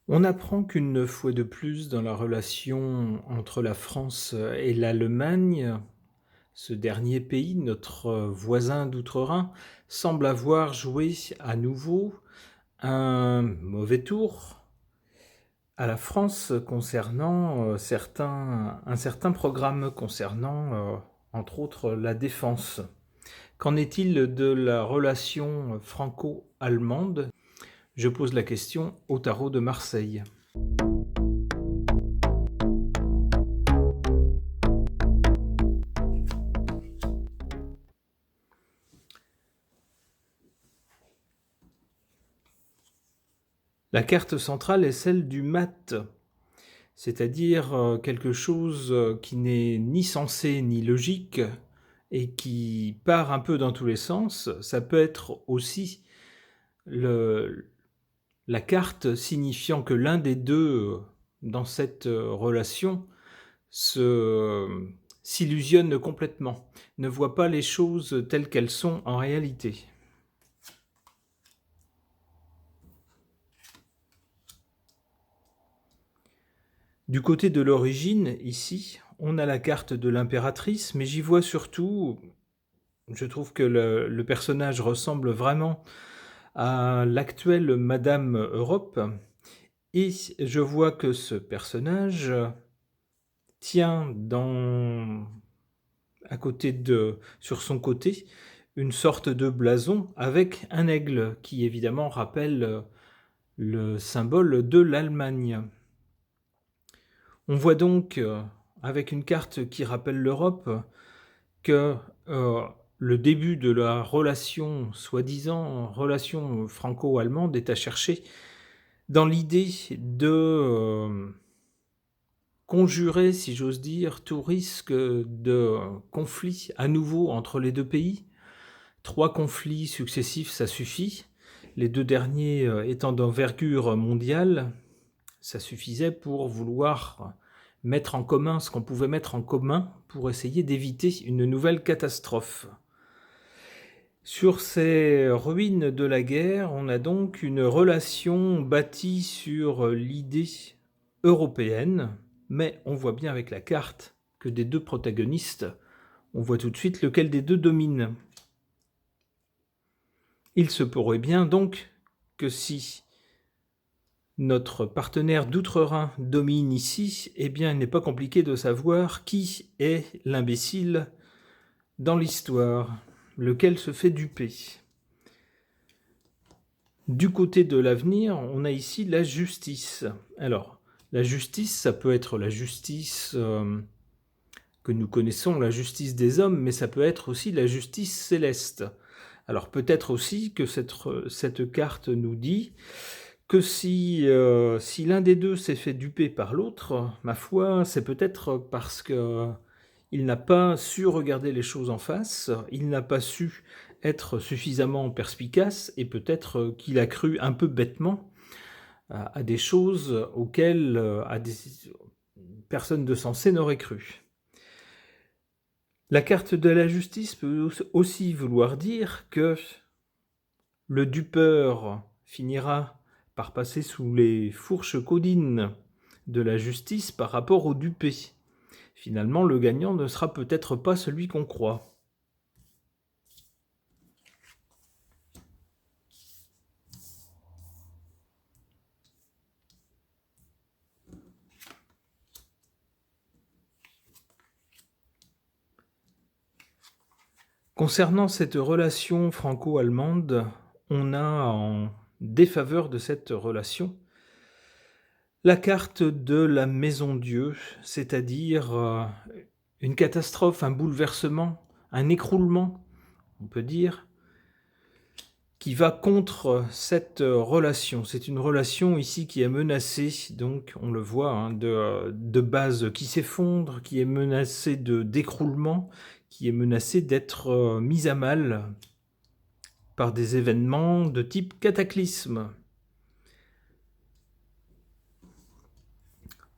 On apprend qu'une fois de plus dans la relation entre la France et l'Allemagne, ce dernier pays, notre voisin d'outre-Rhin, semble avoir joué à nouveau un mauvais tour à la France concernant un certain programme concernant, entre autres, la défense. Qu'en est-il de la relation franco-allemande? Je pose la question au tarot de Marseille. La carte centrale est celle du mat, c'est-à-dire quelque chose qui n'est ni sensé ni logique et qui part un peu dans tous les sens. Ça peut être aussi le, la carte signifiant que l'un des deux dans cette relation s'illusionne complètement, ne voit pas les choses telles qu'elles sont en réalité. Du côté de l'origine, ici, on a la carte de l'impératrice, mais j'y vois surtout, je trouve que le personnage ressemble vraiment à l'actuelle Madame Europe, et je vois que ce personnage tient sur son côté une sorte de blason avec un aigle qui évidemment rappelle le symbole de l'Allemagne. On voit donc, avec une carte qui rappelle l'Europe, que le début de la relation, soi-disant relation franco-allemande, est à chercher dans l'idée de conjurer, si j'ose dire, tout risque de conflit à nouveau entre les deux pays. 3 conflits successifs, ça suffit. Les 2 derniers étant d'envergure mondiale, ça suffisait pour vouloir mettre en commun ce qu'on pouvait mettre en commun pour essayer d'éviter une nouvelle catastrophe. Sur ces ruines de la guerre, on a donc une relation bâtie sur l'idée européenne, mais on voit bien avec la carte que des deux protagonistes, on voit tout de suite lequel des deux domine. Il se pourrait bien donc que si notre partenaire d'outre-Rhin domine ici, eh bien il n'est pas compliqué de savoir qui est l'imbécile dans l'histoire, lequel se fait duper. Du côté de l'avenir, on a ici la justice. Alors, la justice, ça peut être la justice que nous connaissons, la justice des hommes, mais ça peut être aussi la justice céleste. Alors peut-être aussi que cette carte nous dit que si l'un des deux s'est fait duper par l'autre, ma foi, c'est peut-être parce que il n'a pas su regarder les choses en face, il n'a pas su être suffisamment perspicace et peut-être qu'il a cru un peu bêtement à des choses auxquelles des personnes de sensé n'auraient cru. La carte de la justice peut aussi vouloir dire que le dupeur finira par passer sous les fourches caudines de la justice par rapport au dupé. Finalement, le gagnant ne sera peut-être pas celui qu'on croit. Concernant cette relation franco-allemande, on a en défaveur de cette relation la carte de la Maison Dieu, c'est-à-dire une catastrophe, un bouleversement, un écroulement, on peut dire, qui va contre cette relation. C'est une relation ici qui est menacée, donc on le voit, hein, de base qui s'effondre, qui est menacée d'écroulement, qui est menacée d'être mise à mal par des événements de type cataclysme.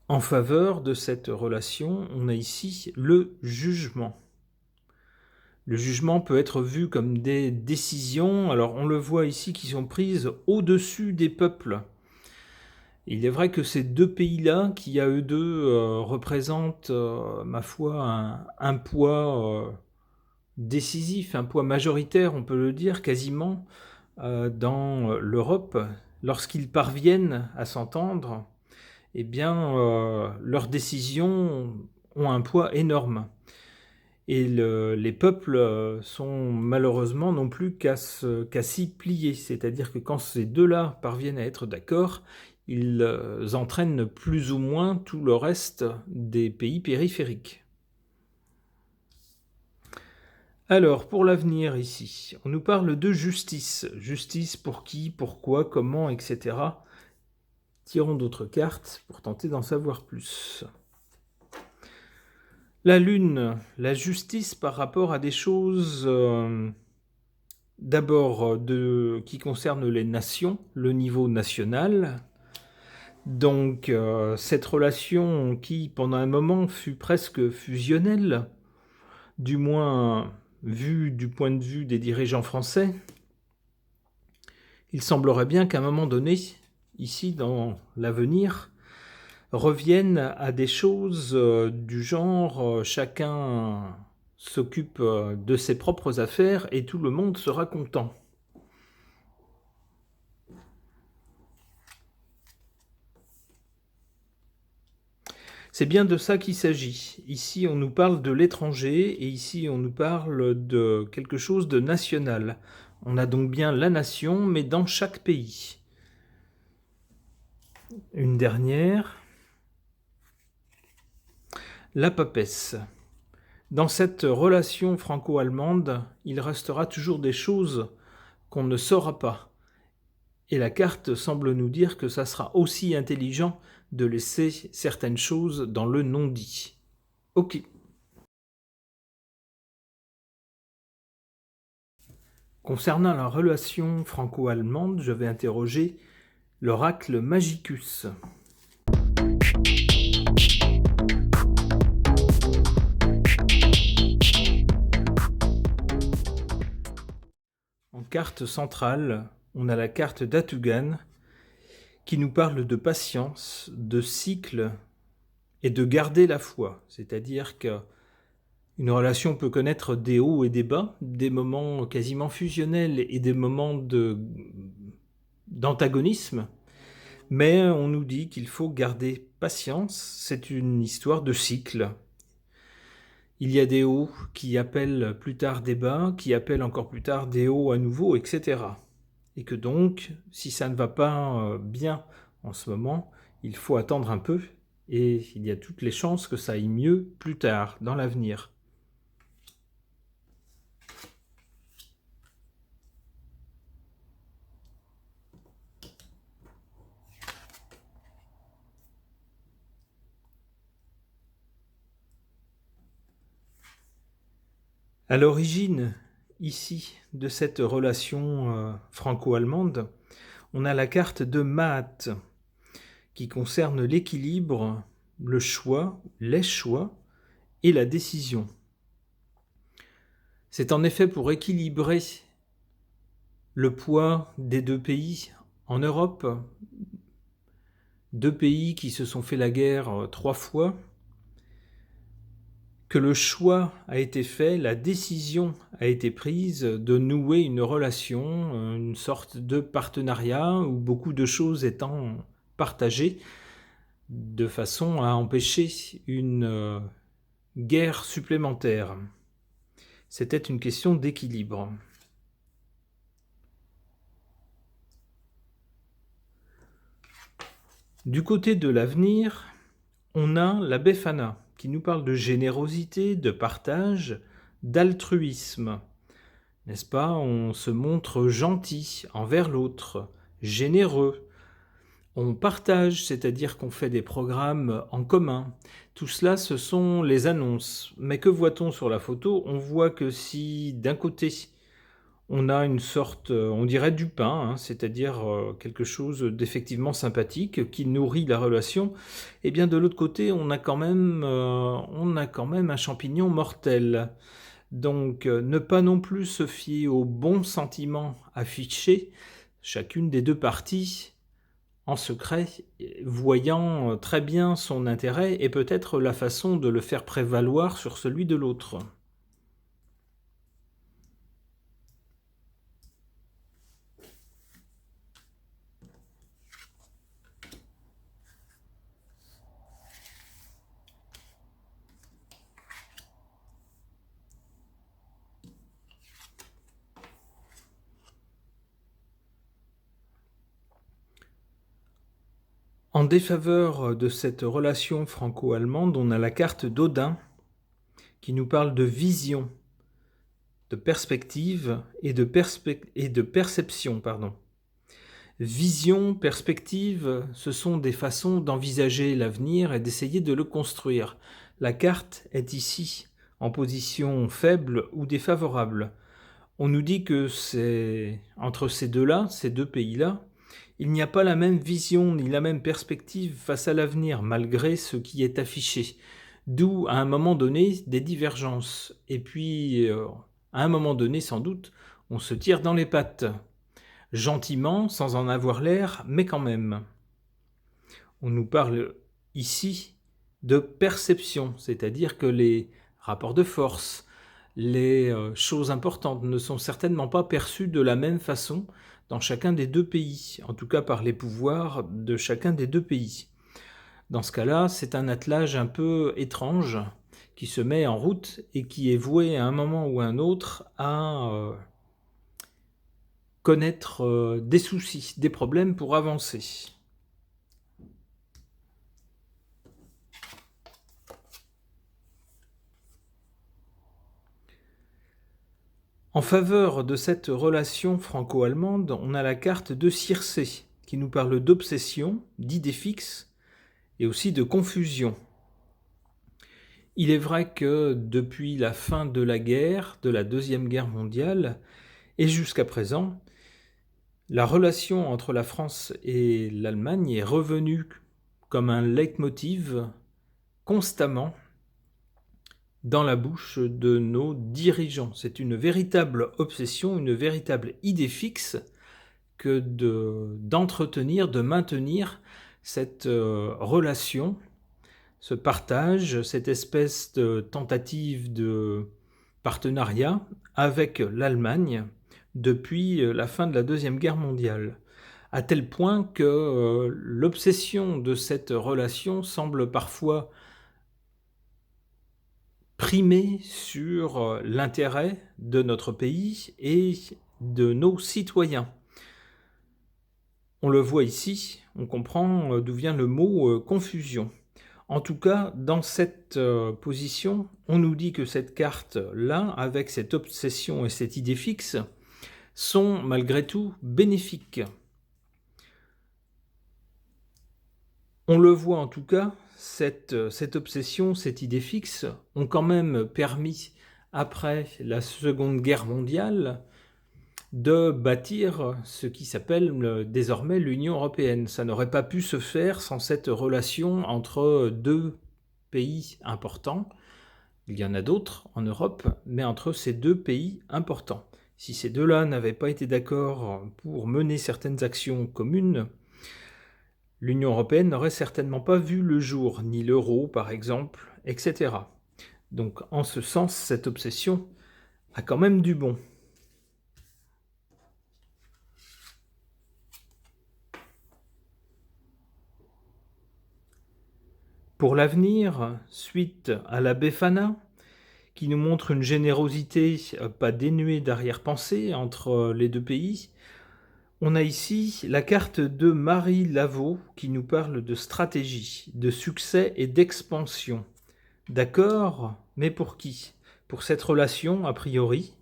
En faveur de cette relation, on a ici le jugement. Le jugement peut être vu comme des décisions, alors on le voit ici, qui sont prises au-dessus des peuples. Il est vrai que ces deux pays-là, qui à eux deux représentent, ma foi, un poids décisif, un poids majoritaire, on peut le dire, quasiment, dans l'Europe, lorsqu'ils parviennent à s'entendre, eh bien, leurs décisions ont un poids énorme. Et les peuples sont malheureusement non plus qu'à s'y plier. C'est-à-dire que quand ces deux-là parviennent à être d'accord, ils entraînent plus ou moins tout le reste des pays périphériques. Alors, pour l'avenir ici, on nous parle de justice. Justice pour qui, pourquoi, comment, etc. Tirons d'autres cartes pour tenter d'en savoir plus. La Lune, la justice par rapport à des choses d'abord qui concernent les nations, le niveau national. Donc cette relation qui pendant un moment fut presque fusionnelle, du moins vue du point de vue des dirigeants français, il semblerait bien qu'à un moment donné, ici dans l'avenir, reviennent à des choses du genre chacun s'occupe de ses propres affaires et tout le monde sera content. C'est bien de ça qu'il s'agit. Ici, on nous parle de l'étranger et ici, on nous parle de quelque chose de national. On a donc bien la nation, mais dans chaque pays. Une dernière. La papesse. Dans cette relation franco-allemande, il restera toujours des choses qu'on ne saura pas. Et la carte semble nous dire que ça sera aussi intelligent de laisser certaines choses dans le non-dit. Ok. Concernant la relation franco-allemande, je vais interroger l'oracle Magicus. En carte centrale, on a la carte d'Atugan qui nous parle de patience, de cycle et de garder la foi. C'est-à-dire qu'une relation peut connaître des hauts et des bas, des moments quasiment fusionnels et des moments d'antagonisme, mais on nous dit qu'il faut garder patience, c'est une histoire de cycle. Il y a des hauts qui appellent plus tard des bas, qui appellent encore plus tard des hauts à nouveau, etc. Et que donc, si ça ne va pas bien en ce moment, il faut attendre un peu, et il y a toutes les chances que ça aille mieux plus tard, dans l'avenir. À l'origine, ici, de cette relation franco-allemande, on a la carte de Maat, qui concerne l'équilibre, le choix, les choix et la décision. C'est en effet pour équilibrer le poids des deux pays en Europe, deux pays qui se sont fait la guerre 3 fois, que le choix a été fait, la décision a été prise de nouer une relation, une sorte de partenariat où beaucoup de choses étant partagées de façon à empêcher une guerre supplémentaire. C'était une question d'équilibre. Du côté de l'avenir, on a la Befana, qui nous parle de générosité, de partage, d'altruisme. N'est-ce pas? On se montre gentil envers l'autre, généreux. On partage, c'est-à-dire qu'on fait des programmes en commun. Tout cela, ce sont les annonces. Mais que voit-on sur la photo? On voit que si d'un côté, on a une sorte, on dirait du pain, c'est-à-dire quelque chose d'effectivement sympathique qui nourrit la relation, et bien de l'autre côté, on a quand même un champignon mortel. Donc ne pas non plus se fier aux bons sentiments affichés, chacune des deux parties en secret, voyant très bien son intérêt et peut-être la façon de le faire prévaloir sur celui de l'autre. En défaveur de cette relation franco-allemande, on a la carte d'Odin qui nous parle de vision, de perspective et de perception. Vision, perspective, ce sont des façons d'envisager l'avenir et d'essayer de le construire. La carte est ici en position faible ou défavorable. On nous dit que c'est entre ces deux-là, ces deux pays-là, il n'y a pas la même vision ni la même perspective face à l'avenir, malgré ce qui est affiché. D'où, à un moment donné, des divergences. Et puis, à un moment donné, sans doute, on se tire dans les pattes. Gentiment, sans en avoir l'air, mais quand même. On nous parle ici de perception, c'est-à-dire que les rapports de force, les choses importantes ne sont certainement pas perçues de la même façon dans chacun des deux pays, en tout cas par les pouvoirs de chacun des deux pays. Dans ce cas-là, c'est un attelage un peu étrange qui se met en route et qui est voué à un moment ou à un autre à connaître des soucis, des problèmes pour avancer. En faveur de cette relation franco-allemande, on a la carte de Circé, qui nous parle d'obsession, d'idées fixes et aussi de confusion. Il est vrai que depuis la fin de la guerre, de la Deuxième Guerre mondiale, et jusqu'à présent, la relation entre la France et l'Allemagne est revenue comme un leitmotiv constamment dans la bouche de nos dirigeants. C'est une véritable obsession, une véritable idée fixe que d'entretenir, de maintenir cette relation, ce partage, cette espèce de tentative de partenariat avec l'Allemagne depuis la fin de la Deuxième Guerre mondiale, à tel point que l'obsession de cette relation semble parfois primer sur l'intérêt de notre pays et de nos citoyens. On le voit ici, on comprend d'où vient le mot confusion. En tout cas, dans cette position, on nous dit que cette carte-là, avec cette obsession et cette idée fixe, sont malgré tout bénéfiques. On le voit en tout cas, cette obsession, cette idée fixe, ont quand même permis, après la Seconde Guerre mondiale, de bâtir ce qui s'appelle désormais l'Union européenne. Ça n'aurait pas pu se faire sans cette relation entre deux pays importants. Il y en a d'autres en Europe, mais entre ces deux pays importants. Si ces deux-là n'avaient pas été d'accord pour mener certaines actions communes, l'Union européenne n'aurait certainement pas vu le jour, ni l'euro par exemple, etc. Donc en ce sens, cette obsession a quand même du bon. Pour l'avenir, suite à la Befana, qui nous montre une générosité pas dénuée d'arrière-pensée entre les deux pays, on a ici la carte de Marie Laveau qui nous parle de stratégie, de succès et d'expansion. D'accord, mais pour qui? Pour cette relation, a priori.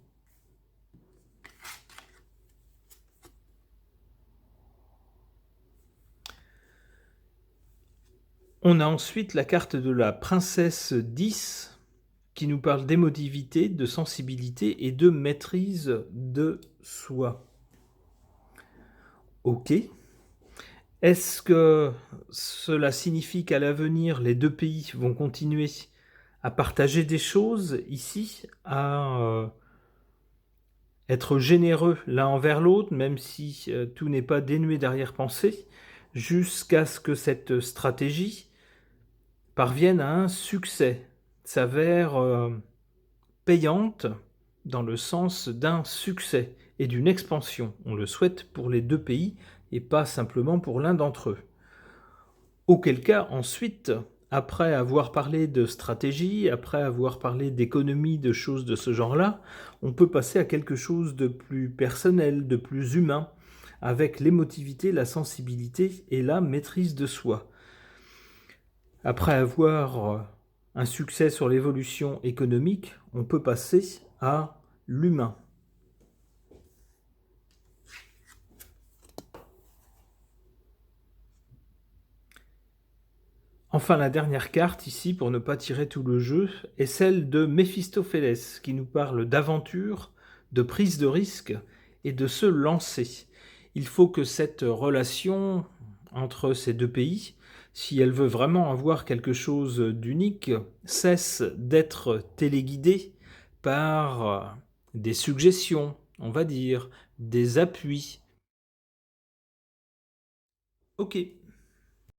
On a ensuite la carte de la princesse 10 qui nous parle d'émotivité, de sensibilité et de maîtrise de soi. Ok. Est-ce que cela signifie qu'à l'avenir, les deux pays vont continuer à partager des choses ici, à être généreux l'un envers l'autre, même si tout n'est pas dénué d'arrière-pensée? jusqu'à ce que cette stratégie parvienne à un succès, s'avère payante dans le sens d'un succès et d'une expansion. On le souhaite pour les deux pays et pas simplement pour l'un d'entre eux. Auquel cas, ensuite, après avoir parlé de stratégie, après avoir parlé d'économie, de choses de ce genre-là, on peut passer à quelque chose de plus personnel, de plus humain, avec l'émotivité, la sensibilité et la maîtrise de soi. Après avoir un succès sur l'évolution économique, on peut passer à l'humain. Enfin, la dernière carte ici, pour ne pas tirer tout le jeu, est celle de Méphistophélès, qui nous parle d'aventure, de prise de risque et de se lancer. Il faut que cette relation entre ces deux pays, si elle veut vraiment avoir quelque chose d'unique, cesse d'être téléguidée par des suggestions, on va dire, des appuis. Ok.